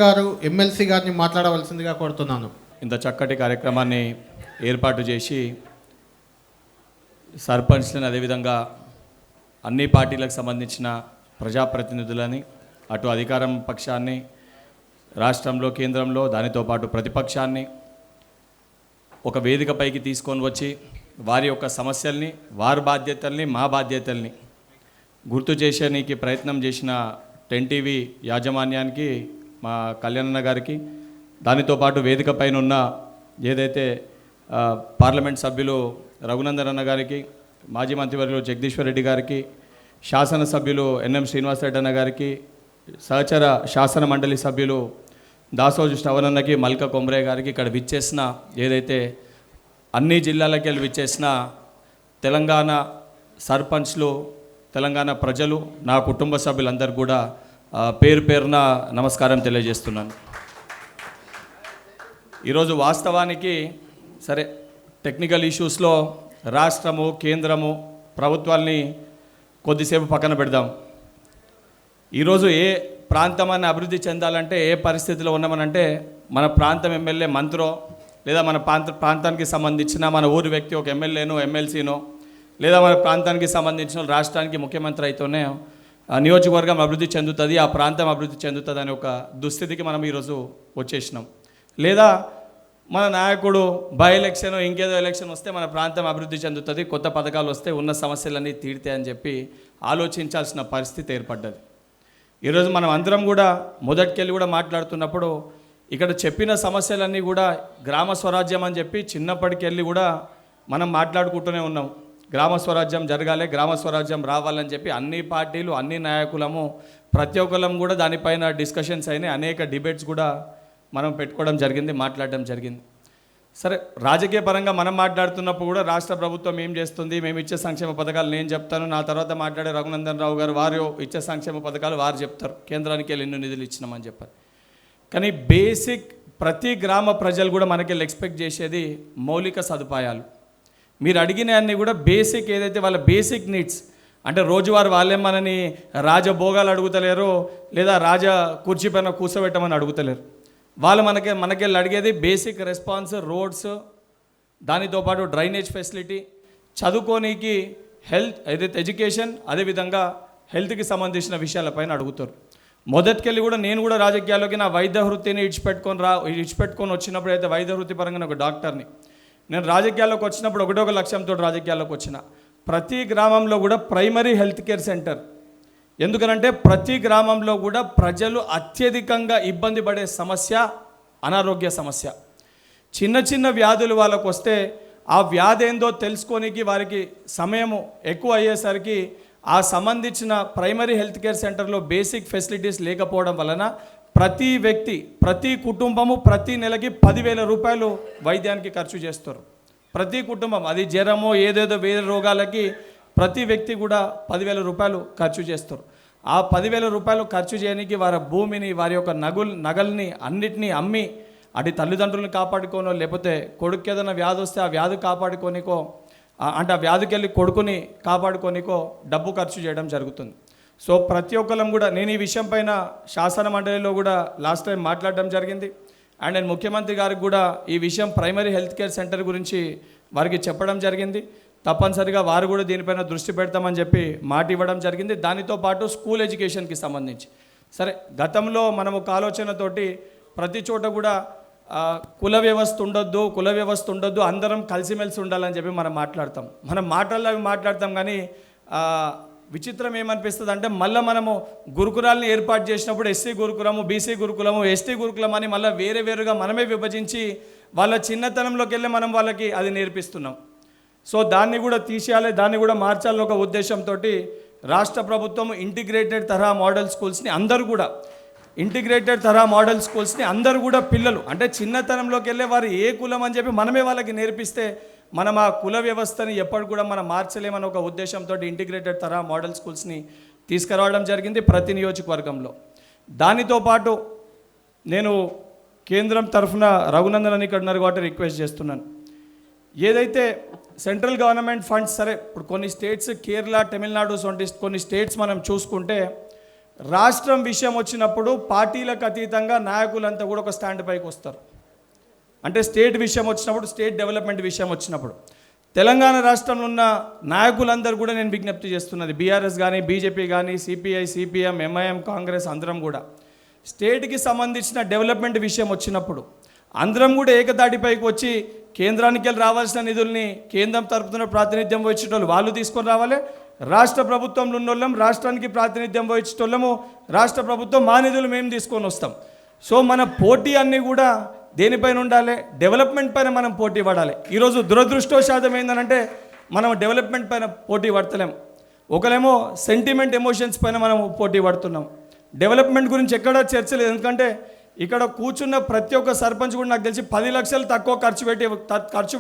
గారు ఎమ్మెల్సీ గారిని మాట్లాడవలసిందిగా కోరుతున్నాను. ఇంత చక్కటి కార్యక్రమాన్ని ఏర్పాటు చేసి సర్పంచ్లను అదేవిధంగా అన్ని పార్టీలకు సంబంధించిన ప్రజాప్రతినిధులని అటు అధికారం పక్షాన్ని రాష్ట్రంలో కేంద్రంలో దానితో పాటు ప్రతిపక్షాన్ని ఒక వేదికపైకి తీసుకొని వచ్చి వారి యొక్క సమస్యల్ని వారి బాధ్యతల్ని మా బాధ్యతల్ని గుర్తు చేసేనికి ప్రయత్నం చేసిన 10 టీవీ యాజమాన్యానికి మా కళ్యాణన్న గారికి దానితో పాటు వేదిక పైన ఉన్న ఏదైతే పార్లమెంట్ సభ్యులు రఘునందన్ అన్న గారికి మాజీ మంత్రివర్యులు జగదీశ్వర్ రెడ్డి గారికి శాసనసభ్యులు ఎన్ఎం శ్రీనివాసరెడ్డి అన్న గారికి సహచర శాసన మండలి సభ్యులు దాసోజు శ్రవణన్నకి మల్క కొమరయ్య గారికి ఇక్కడ విచ్చేసిన ఏదైతే అన్ని జిల్లాలకి వెళ్ళి విచ్చేసిన తెలంగాణ సర్పంచ్లు తెలంగాణ ప్రజలు నా కుటుంబ సభ్యులందరూ కూడా పేరు పేరున నమస్కారం తెలియజేస్తున్నాను. ఈరోజు వాస్తవానికి సరే టెక్నికల్ ఇష్యూస్లో రాష్ట్రము కేంద్రము ప్రభుత్వాల్ని కొద్దిసేపు పక్కన పెడదాం. ఈరోజు ఏ ప్రాంతమాన్ని అభివృద్ధి చెందాలంటే ఏ పరిస్థితిలో ఉన్నామనంటే మన ప్రాంతం ఎమ్మెల్యే మంత్రో లేదా మన ప్రాంతానికి సంబంధించిన మన ఊరి వ్యక్తి ఒక ఎమ్మెల్యేనో ఎమ్మెల్సీనో లేదా మన ప్రాంతానికి సంబంధించిన రాష్ట్రానికి ముఖ్యమంత్రి అయితేనే నియోజకవర్గం అభివృద్ధి చెందుతుంది, ఆ ప్రాంతం అభివృద్ధి చెందుతుంది అనే ఒక దుస్థితికి మనం ఈరోజు వచ్చేసినాం. లేదా మన నాయకుడు బై ఎలక్షన్ ఇంకేదో ఎలక్షన్ వస్తే మన ప్రాంతం అభివృద్ధి చెందుతుంది, కొత్త పథకాలు వస్తే ఉన్న సమస్యలన్నీ తీరుతాయి అని చెప్పి ఆలోచించాల్సిన పరిస్థితి ఏర్పడ్డది. ఈరోజు మనం అందరం కూడా మొదటికెళ్ళి కూడా మాట్లాడుతున్నప్పుడు ఇక్కడ చెప్పిన సమస్యలన్నీ కూడా గ్రామ స్వరాజ్యం అని చెప్పి చిన్నప్పటికెళ్ళి కూడా మనం మాట్లాడుకుంటూనే ఉన్నాం. గ్రామ స్వరాజ్యం జరగాలి, గ్రామ స్వరాజ్యం రావాలని చెప్పి అన్ని పార్టీలు అన్ని నాయకులము ప్రతి ఒక్కరం కూడా దానిపైన డిస్కషన్స్ అయినాయి, అనేక డిబేట్స్ కూడా మనం పెట్టుకోవడం జరిగింది, మాట్లాడడం జరిగింది. సరే రాజకీయ పరంగా మనం మాట్లాడుతున్నప్పుడు కూడా రాష్ట్ర ప్రభుత్వం ఏం చేస్తుంది, మేము ఇచ్చే సంక్షేమ పథకాలు నేను చెప్తాను, నా తర్వాత మాట్లాడే రఘునందన్ రావు గారు వారు ఇచ్చే సంక్షేమ పథకాలు వారు చెప్తారు, కేంద్రానికి వెళ్ళి ఎన్నో నిధులు ఇచ్చినామని చెప్పారు. కానీ బేసిక్ ప్రతి గ్రామ ప్రజలు కూడా మనకి ఎక్స్పెక్ట్ చేసేది మౌలిక సదుపాయాలు. మీరు అడిగిన అన్నీ కూడా బేసిక్ ఏదైతే వాళ్ళ బేసిక్ నీడ్స్ అంటే రోజువారు వాళ్ళే మనని రాజభోగాలు అడుగుతలేరు లేదా రాజ కుర్చీ పైన కూర్చోబెట్టమని అడుగుతలేరు. వాళ్ళు మనకెళ్ళి అడిగేది బేసిక్ రెస్పాన్స్, రోడ్స్, దానితో పాటు డ్రైనేజ్ ఫెసిలిటీ, చదువుకోనికి హెల్త్ ఏదైతే ఎడ్యుకేషన్, అదేవిధంగా హెల్త్కి సంబంధించిన విషయాలపైన అడుగుతారు. మొదటికెళ్ళి కూడా నేను కూడా రాజకీయాల్లోకి నా వైద్య వృత్తిని ఇడిచిపెట్టుకొని వచ్చినప్పుడు అయితే వైద్య వృత్తి పరంగా ఒక డాక్టర్ని నేను రాజకీయాల్లోకి వచ్చినప్పుడు ఒక లక్ష్యంతో రాజకీయాల్లోకి వచ్చిన ప్రతి గ్రామంలో కూడా ప్రైమరీ హెల్త్ కేర్ సెంటర్. ఎందుకనంటే ప్రతి గ్రామంలో కూడా ప్రజలు అత్యధికంగా ఇబ్బంది పడే సమస్య అనారోగ్య సమస్య. చిన్న చిన్న వ్యాధులు వాళ్ళకు వస్తే ఆ వ్యాధి ఏందో తెలుసుకోనికి వారికి సమయం ఎక్కువ అయ్యేసరికి ఆ సంబంధించిన ప్రైమరీ హెల్త్ కేర్ సెంటర్లో బేసిక్ ఫెసిలిటీస్ లేకపోవడం వలన ప్రతి వ్యక్తి ప్రతి కుటుంబము ప్రతి నెలకి 10,000 రూపాయలు వైద్యానికి ఖర్చు చేస్తారు. ప్రతి కుటుంబం అది జ్వరమో ఏదేదో వేరే రోగాలకి ప్రతి వ్యక్తి కూడా 10,000 రూపాయలు ఖర్చు చేస్తారు. ఆ 10,000 రూపాయలు ఖర్చు చేయడానికి వారి భూమిని వారి యొక్క నగల్ని అన్నిటినీ అమ్మి అటు తల్లిదండ్రులను కాపాడుకోనో లేకపోతే కొడుకు ఏదైనా వ్యాధి వస్తే ఆ వ్యాధి కాపాడుకోనికో అంటే ఆ వ్యాధికి వెళ్ళి కొడుకుని కాపాడుకోనికో డబ్బు ఖర్చు చేయడం జరుగుతుంది. సో ప్రతి ఒక్కరం కూడా నేను ఈ విషయం పైన శాసన మండలిలో కూడా లాస్ట్ టైం మాట్లాడడం జరిగింది. అండ్ నేను ముఖ్యమంత్రి గారికి కూడా ఈ విషయం ప్రైమరీ హెల్త్ కేర్ సెంటర్ గురించి వారికి చెప్పడం జరిగింది. తప్పనిసరిగా వారు కూడా దీనిపైన దృష్టి పెడతామని చెప్పి మాట ఇవ్వడం జరిగింది. దానితో పాటు స్కూల్ ఎడ్యుకేషన్కి సంబంధించి సరే గతంలో మనం ఒక ఆలోచనతోటి ప్రతి చోట కూడా కుల వ్యవస్థ ఉండొద్దు అందరం కలిసిమెలిసి ఉండాలని చెప్పి మనం మాట్లాడతాం. మనం మాటల్లో మాట్లాడతాం కానీ విచిత్రం ఏమనిపిస్తుంది అంటే మళ్ళీ మనము గురుకులాల్ని ఏర్పాటు చేసినప్పుడు ఎస్సీ గురుకులము, బీసీ గురుకులము, ఎస్టీ గురుకులం అని మళ్ళీ వేరుగా మనమే విభజించి వాళ్ళ చిన్నతనంలోకి వెళ్ళి మనం వాళ్ళకి అది నేర్పిస్తున్నాం. సో దాన్ని కూడా తీసేయాలి, దాన్ని కూడా మార్చాలని ఒక ఉద్దేశంతో రాష్ట్ర ప్రభుత్వం ఇంటిగ్రేటెడ్ తరహా మోడల్ స్కూల్స్ని అందరూ కూడా పిల్లలు అంటే చిన్నతనంలోకి వెళ్ళే వారు ఏ కులం అని చెప్పి మనమే వాళ్ళకి నేర్పిస్తే మనం ఆ కుల వ్యవస్థని ఎప్పటి కూడా మనం మార్చలేమని ఒక ఉద్దేశంతో ఇంటిగ్రేటెడ్ తరహా మోడల్ స్కూల్స్ని తీసుకురావడం జరిగింది ప్రతి నియోజకవర్గంలో. దానితో పాటు నేను కేంద్రం తరఫున రఘునందన్ అని ఇక్కడ ఉన్నారు కాబట్టి రిక్వెస్ట్ చేస్తున్నాను, ఏదైతే సెంట్రల్ గవర్నమెంట్ ఫండ్స్ సరే ఇప్పుడు కొన్ని స్టేట్స్ కేరళ, తమిళనాడు వంటి కొన్ని స్టేట్స్ మనం చూసుకుంటే రాష్ట్రం విషయం వచ్చినప్పుడు పార్టీలకు అతీతంగా నాయకులంతా కూడా ఒక స్టాండ్ పైకి వస్తారు. అంటే స్టేట్ విషయం వచ్చినప్పుడు, స్టేట్ డెవలప్మెంట్ విషయం వచ్చినప్పుడు తెలంగాణ రాష్ట్రంలో ఉన్న నాయకులందరూ కూడా నేను విజ్ఞప్తి చేస్తున్నది, బీఆర్ఎస్ కానీ, బీజేపీ కానీ, సిపిఐ, సిపిఎం, ఎంఐఎం, కాంగ్రెస్ అందరం కూడా స్టేట్కి సంబంధించిన డెవలప్మెంట్ విషయం వచ్చినప్పుడు అందరం కూడా ఏకతాటిపైకి వచ్చి కేంద్రానికి వెళ్ళి రావాల్సిన నిధుల్ని కేంద్రం తరపున ప్రాతినిధ్యం వహించేటోళ్ళు వాళ్ళు తీసుకొని రావాలి, రాష్ట్ర ప్రభుత్వంలో ఉన్నోళ్ళం రాష్ట్రానికి ప్రాతినిధ్యం వహించేటోళ్ళము రాష్ట్ర ప్రభుత్వం మా నిధులు మేము తీసుకొని వస్తాం. సో మన పోటీ అన్నీ కూడా దేనిపైన ఉండాలి? డెవలప్మెంట్ పైన మనం పోటీ పడాలి. ఈరోజు దురదృష్టవశాతం ఏంటంటే మనం డెవలప్మెంట్ పైన పోటీ పడతలేం, ఒకరేమో సెంటిమెంట్ ఎమోషన్స్ పైన మనం పోటీ పడుతున్నాం. డెవలప్మెంట్ గురించి ఎక్కడా చర్చ లేదు. ఎందుకంటే ఇక్కడ కూర్చున్న ప్రతి ఒక్క సర్పంచ్ కూడా నాకు తెలిసి 10 లక్షలు తక్కువ ఖర్చు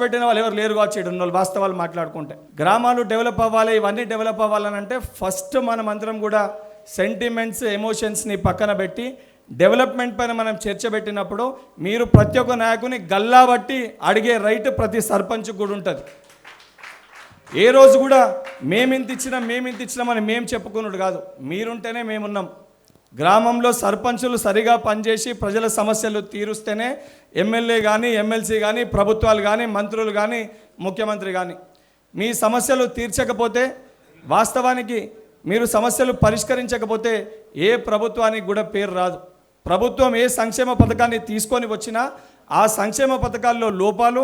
పెట్టిన వాళ్ళు ఎవరు లేరు కావచ్చు ఇక్కడ ఉన్న వాళ్ళు, వాస్తవాలు మాట్లాడుకుంటే. గ్రామాలు డెవలప్ అవ్వాలి, ఇవన్నీ డెవలప్ అవ్వాలని అంటే ఫస్ట్ మనం అందరం కూడా సెంటిమెంట్స్, ఎమోషన్స్ని పక్కన పెట్టి డెవలప్మెంట్ పైన మనం చర్చ పెట్టినప్పుడు మీరు ప్రతి ఒక్క నాయకుని గల్లా బట్టి అడిగే రైట్ ప్రతి సర్పంచ్ కూడా ఉంటుంది. ఏ రోజు కూడా మేమింత ఇచ్చినాం అని మేము చెప్పుకున్నాడు కాదు, మీరుంటేనే మేమున్నాం. గ్రామంలో సర్పంచులు సరిగా పనిచేసి ప్రజల సమస్యలు తీరుస్తేనే ఎమ్మెల్యే కానీ, ఎమ్మెల్సీ కానీ, ప్రభుత్వాలు కానీ, మంత్రులు కానీ, ముఖ్యమంత్రి కానీ. మీ సమస్యలు తీర్చకపోతే, వాస్తవానికి మీరు సమస్యలు పరిష్కరించకపోతే ఏ ప్రభుత్వానికి కూడా పేరు రాదు. ప్రభుత్వం ఏ సంక్షేమ పథకాన్ని తీసుకొని వచ్చినా ఆ సంక్షేమ పథకాల్లో లోపాలు,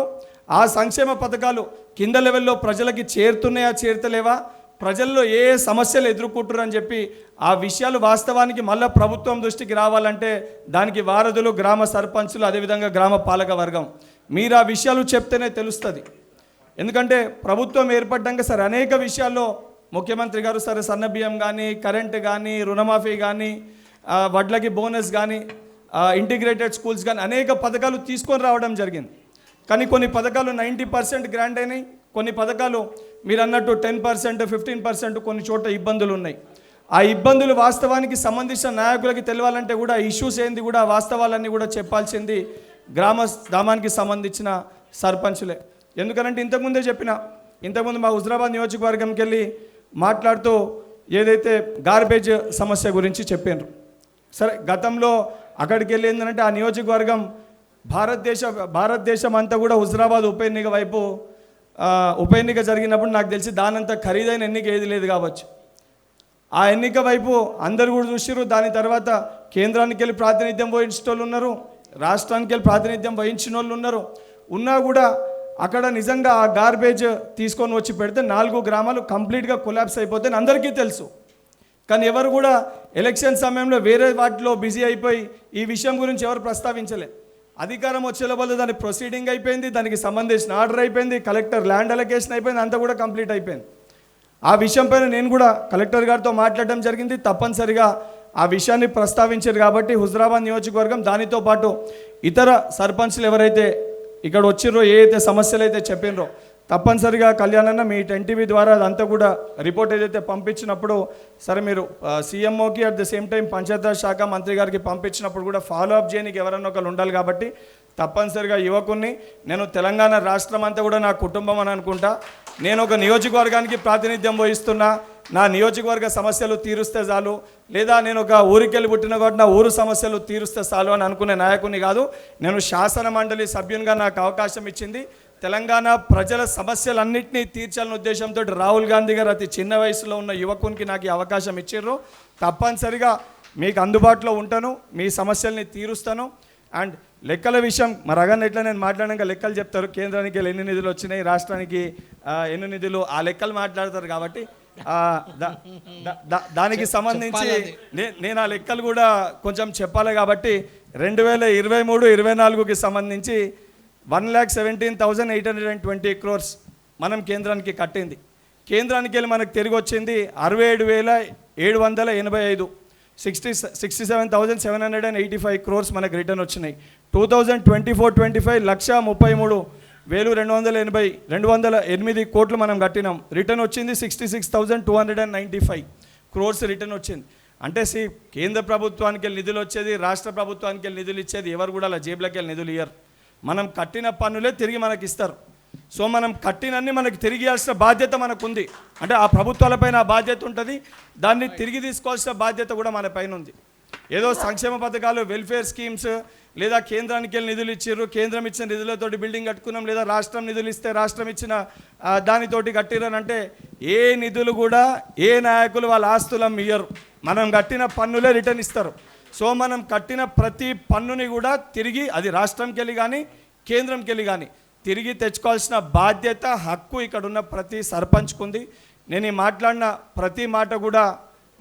ఆ సంక్షేమ పథకాలు కింద లెవెల్లో ప్రజలకి చేరుతున్నాయా, చేరుతలేవా, ప్రజల్లో ఏ సమస్యలు ఎదుర్కొంటున్నారు అని చెప్పి ఆ విషయాలు వాస్తవానికి మళ్ళీ ప్రభుత్వం దృష్టికి రావాలంటే దానికి వారధులు గ్రామ సర్పంచులు, అదేవిధంగా గ్రామ పాలక వర్గం. మీరు ఆ విషయాలు చెప్తేనే తెలుస్తుంది. ఎందుకంటే ప్రభుత్వం ఏర్పడ్డాక సరే అనేక విషయాల్లో ముఖ్యమంత్రి గారు సరే సన్నబియ్యం కానీ, కరెంటు కానీ, రుణమాఫీ కానీ, వడ్లకి బోనస్ కానీ, ఇంటిగ్రేటెడ్ స్కూల్స్ కానీ అనేక పథకాలు తీసుకొని రావడం జరిగింది. కానీ కొన్ని పథకాలు 90% గ్రాంట్ అయినాయి, కొన్ని పథకాలు మీరు అన్నట్టు 10%, 15% కొన్ని చోట్ల ఇబ్బందులు ఉన్నాయి. ఆ ఇబ్బందులు వాస్తవానికి సంబంధించిన నాయకులకి తెలియాలంటే కూడా ఇష్యూస్ ఏంది కూడా వాస్తవాలన్నీ కూడా చెప్పాల్సింది గ్రామానికి సంబంధించిన సర్పంచులే. ఎందుకనంటే ఇంతకుముందు మా హుజరాబాద్ నియోజకవర్గంకి వెళ్ళి మాట్లాడుతూ ఏదైతే గార్బేజ్ సమస్య గురించి చెప్పారు. సరే గతంలో అక్కడికి వెళ్ళి ఏంటంటే ఆ నియోజకవర్గం భారతదేశం అంతా కూడా హుజరాబాద్ ఉప ఎన్నిక వైపు ఉప ఎన్నిక జరిగినప్పుడు నాకు తెలిసి దానంత ఖరీదైన ఎన్నిక ఏది లేదు కావచ్చు. ఆ ఎన్నిక వైపు అందరు కూడా చూసిరు. దాని తర్వాత కేంద్రానికి వెళ్ళి ప్రాతినిధ్యం వహించిన వాళ్ళు ఉన్నారు, రాష్ట్రానికి వెళ్ళి ప్రాతినిధ్యం వహించిన వాళ్ళు ఉన్నారు. ఉన్నా కూడా అక్కడ నిజంగా ఆ గార్బేజ్ తీసుకొని వచ్చి పెడితే 4 గ్రామాలు కంప్లీట్గా కొలాప్స్ అయిపోతే అందరికీ తెలుసు. కానీ ఎవరు కూడా ఎలక్షన్ సమయంలో వేరే వాటిలో బిజీ అయిపోయి ఈ విషయం గురించి ఎవరు ప్రస్తావించలేదు. అధికారం వచ్చే లోపల దాని ప్రొసీడింగ్ అయిపోయింది, దానికి సంబంధించిన ఆర్డర్ అయిపోయింది, కలెక్టర్ ల్యాండ్ అలొకేషన్ అయిపోయింది, అంతా కూడా కంప్లీట్ అయిపోయింది. ఆ విషయం పైన నేను కూడా కలెక్టర్ గారితో మాట్లాడడం జరిగింది. తప్పనిసరిగా ఆ విషయాన్ని ప్రస్తావించారు కాబట్టి హుజరాబాద్ నియోజకవర్గం దానితో పాటు ఇతర సర్పంచ్లు ఎవరైతే ఇక్కడ వచ్చిర్రో, ఏ అయితే సమస్యలు అయితే చెప్పినరో తప్పనిసరిగా కళ్యాణన్న మీ 10TV ద్వారా అదంతా కూడా రిపోర్ట్ ఏదైతే పంపించినప్పుడు సరే మీరు సీఎంఓకి at the same time Panchayati Raj శాఖ మంత్రి గారికి పంపించినప్పుడు కూడా ఫాలో అప్ చేయడానికి ఎవరన్నా ఒకరు ఉండాలి. కాబట్టి తప్పనిసరిగా యువకుని నేను తెలంగాణ రాష్ట్రం అంతా కూడా నా కుటుంబం అని అనుకుంటా. నేను ఒక నియోజకవర్గానికి ప్రాతినిధ్యం వహిస్తున్నా, నా నియోజకవర్గ సమస్యలు తీరుస్తే చాలు, లేదా నేను ఒక ఊరికి వెళ్ళి పుట్టిన కాబట్టి నా ఊరు సమస్యలు తీరుస్తే చాలు అని అనుకునే నాయకుని కాదు. నేను శాసన మండలి సభ్యునిగా నాకు అవకాశం ఇచ్చింది. తెలంగాణ ప్రజల సమస్యలన్నింటినీ తీర్చాలనే ఉద్దేశంతో రాహుల్ గాంధీ గారు అతి చిన్న వయసులో ఉన్న యువకునికి నాకు ఈ అవకాశం ఇచ్చారు. తప్పనిసరిగా మీకు అందుబాటులో ఉంటాను, మీ సమస్యల్ని తీరుస్తాను. అండ్ లెక్కల విషయం మరి అగన్ ఎట్లా నేను మాట్లాడాక లెక్కలు చెప్తారు, కేంద్రానికి ఎన్ని నిధులు వచ్చినాయి, రాష్ట్రానికి ఎన్ని నిధులు, ఆ లెక్కలు మాట్లాడతారు. కాబట్టి దానికి సంబంధించి నేను ఆ లెక్కలు కూడా కొంచెం చెప్పాలి. కాబట్టి 2023-24కి సంబంధించి 1,17,820 crores మనం కేంద్రానికి కట్టింది. కేంద్రానికి వెళ్ళి మనకు తిరిగి వచ్చింది 67,785, 67,785 crores మనకు రిటర్న్ వచ్చినాయి. 2024-25 1,33,208 కోట్లు మనం కట్టినాం. రిటర్న్ వచ్చింది 66,295 crores రిటర్న్ వచ్చింది. అంటే కేంద్ర ప్రభుత్వానికి వెళ్ళి నిధులు వచ్చేది, రాష్ట్ర ప్రభుత్వానికి వెళ్ళి నిధులు ఇచ్చేది ఎవరు కూడా అలా జేబులకి వెళ్ళి నిధులు ఇయ్యరు. మనం కట్టిన పన్నులే తిరిగి మనకి ఇస్తారు. సో మనం కట్టినన్ని మనకి తిరిగి ఇవ్వాల్సిన బాధ్యత మనకు ఉంది. అంటే ఆ ప్రభుత్వాలపైన ఆ బాధ్యత ఉంటుంది, దాన్ని తిరిగి తీసుకోవాల్సిన బాధ్యత కూడా మన పైన ఉంది. ఏదో సంక్షేమ పథకాలు, వెల్ఫేర్ స్కీమ్స్, లేదా కేంద్రానికి వెళ్ళి నిధులు ఇచ్చారు, కేంద్రం ఇచ్చిన నిధులతోటి బిల్డింగ్ కట్టుకున్నాం, లేదా రాష్ట్రం నిధులు ఇస్తే రాష్ట్రం ఇచ్చిన దానితోటి కట్టిరనంటే ఏ నిధులు కూడా ఏ నాయకులు వాళ్ళ ఆస్తులం ఇయ్యరు. మనం కట్టిన పన్నులే రిటర్న్ ఇస్తారు. సో మనం కట్టిన ప్రతి పన్నుని కూడా తిరిగి, అది రాష్ట్రంకి వెళ్ళి కానీ కేంద్రంకి వెళ్ళి కానీ తిరిగి తెచ్చుకోవాల్సిన బాధ్యత, హక్కు ఇక్కడ ఉన్న ప్రతి సర్పంచ్కు ఉంది. నేను ఈ మాట్లాడిన ప్రతి మాట కూడా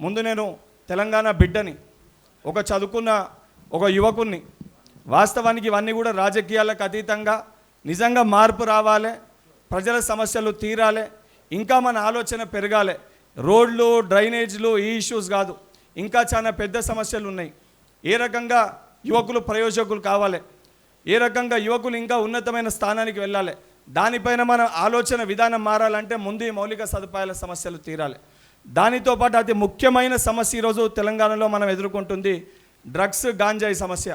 ముందు నేను తెలంగాణ బిడ్డని, ఒక చదువుకున్న ఒక యువకుని. వాస్తవానికి ఇవన్నీ కూడా రాజకీయాలకు అతీతంగా నిజంగా మార్పు రావాలి, ప్రజల సమస్యలు తీరాలి, ఇంకా మన ఆలోచన పెరగాలి. రోడ్లు, డ్రైనేజ్లు ఈ ఇష్యూస్ కాదు, ఇంకా చాలా పెద్ద సమస్యలు ఉన్నాయి. ఏ రకంగా యువకులు ప్రయోజకులు కావాలి, ఏ రకంగా యువకులు ఇంకా ఉన్నతమైన స్థానానికి వెళ్ళాలి, దానిపైన మన ఆలోచన విధానం మారాలంటే ముందు ఈ మౌలిక సదుపాయాల సమస్యలు తీరాలి. దానితో పాటు అతి ముఖ్యమైన సమస్య ఈరోజు తెలంగాణలో మనం ఎదుర్కొంటుంది డ్రగ్స్, గాంజాయి సమస్య.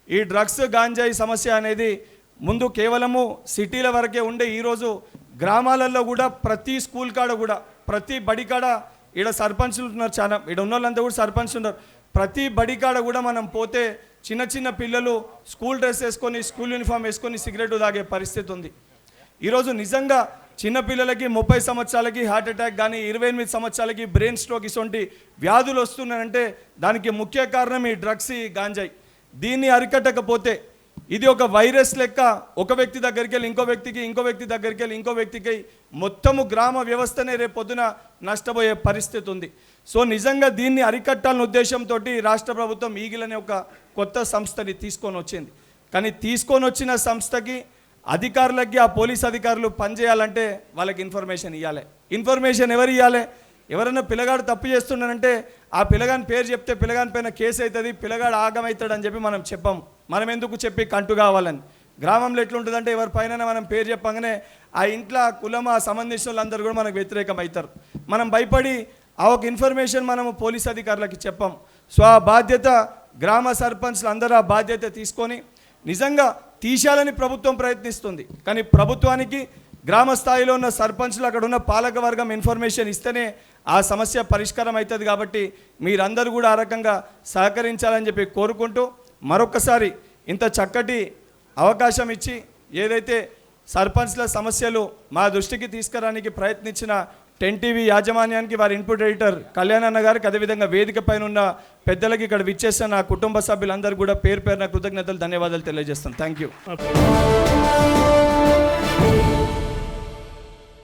ఈ డ్రగ్స్, గాంజాయి సమస్య అనేది ముందు కేవలము సిటీల వరకే ఉండే, ఈరోజు గ్రామాలలో కూడా ప్రతి స్కూల్ కాడ కూడా, ప్రతి బడి కాడ, ఈడ సర్పంచ్లు ఉన్నారు చాలా, ఈడ ఉన్న వాళ్ళంతా కూడా సర్పంచ్లు ఉన్నారు. ప్రతి బడి కాడ కూడా మనం పోతే చిన్న చిన్న పిల్లలు స్కూల్ డ్రెస్ వేసుకొని, స్కూల్ యూనిఫామ్ వేసుకొని సిగరెట్ తాగే పరిస్థితి ఉంది. ఈరోజు నిజంగా చిన్నపిల్లలకి 30 సంవత్సరాలకి హార్ట్ అటాక్ కానీ, 28 సంవత్సరాలకి బ్రెయిన్ స్ట్రోక్ ఇటువంటి వ్యాధులు వస్తున్నాయంటే దానికి ముఖ్య కారణం ఈ డ్రగ్స్, ఈ గాంజాయి. దీన్ని అరికట్టకపోతే ఇది ఒక వైరస్ లెక్క ఒక వ్యక్తి దగ్గరికి వెళ్ళి ఇంకో వ్యక్తికి, ఇంకో వ్యక్తి దగ్గరికి వెళ్ళి ఇంకో వ్యక్తికి, మొత్తము గ్రామ వ్యవస్థనే రేపు పొద్దున నష్టపోయే పరిస్థితి ఉంది. సో నిజంగా దీన్ని అరికట్టాలనే ఉద్దేశంతో రాష్ట్ర ప్రభుత్వం ఈగిల్ అనే ఒక కొత్త సంస్థని తీసుకొని వచ్చింది. కానీ తీసుకొని వచ్చిన సంస్థకి అధికారులకి, ఆ పోలీస్ అధికారులు పనిచేయాలంటే వాళ్ళకి ఇన్ఫర్మేషన్ ఇవ్వాలి. ఇన్ఫర్మేషన్ ఎవరు ఇవ్వాలి? ఎవరైనా పిల్లగాడు తప్పు చేస్తున్నానంటే ఆ పిల్లగాని పేరు చెప్తే పిల్లగాని పైన కేసు అవుతుంది, పిల్లగాడు ఆగమవుతాడు అని చెప్పి మనం చెప్పాము. మనం ఎందుకు చెప్పి కంటు కావాలని. గ్రామంలో ఎట్లుంటుందంటే ఎవరి పైన మనం పేరు చెప్పగానే ఆ ఇంట్లో కులం, ఆ సంబంధించిన వాళ్ళందరూ కూడా మనకు వ్యతిరేకం అవుతారు. మనం భయపడి ఆ ఒక ఇన్ఫర్మేషన్ మనము పోలీస్ అధికారులకి చెప్పాం. సో ఆ బాధ్యత గ్రామ సర్పంచ్లు అందరూ ఆ బాధ్యత తీసుకొని నిజంగా తీసేయాలని ప్రభుత్వం ప్రయత్నిస్తుంది. కానీ ప్రభుత్వానికి గ్రామ స్థాయిలో ఉన్న సర్పంచ్లు, అక్కడ ఉన్న పాలక వర్గం ఇన్ఫర్మేషన్ ఇస్తేనే ఆ సమస్య పరిష్కారం అవుతుంది. కాబట్టి మీరందరూ కూడా ఆ రకంగా సహకరించాలని చెప్పి కోరుకుంటూ, మరొకసారి ఇంత చక్కటి అవకాశం ఇచ్చి ఏదైతే సర్పంచ్ల సమస్యలు మా దృష్టికి తీసుకురానికి ప్రయత్నించిన 10 టీవీ యాజమాన్యానికి, వారి ఇన్పుట్ ఎడిటర్ కళ్యాణ్ అన్న గారికి, అదేవిధంగా వేదిక పైన ఉన్న పెద్దలకి, ఇక్కడ విచ్చేసిన నా కుటుంబ సభ్యులందరూ కూడా పేరు పేరున కృతజ్ఞతలు, ధన్యవాదాలు తెలియజేస్తాను. Thank you.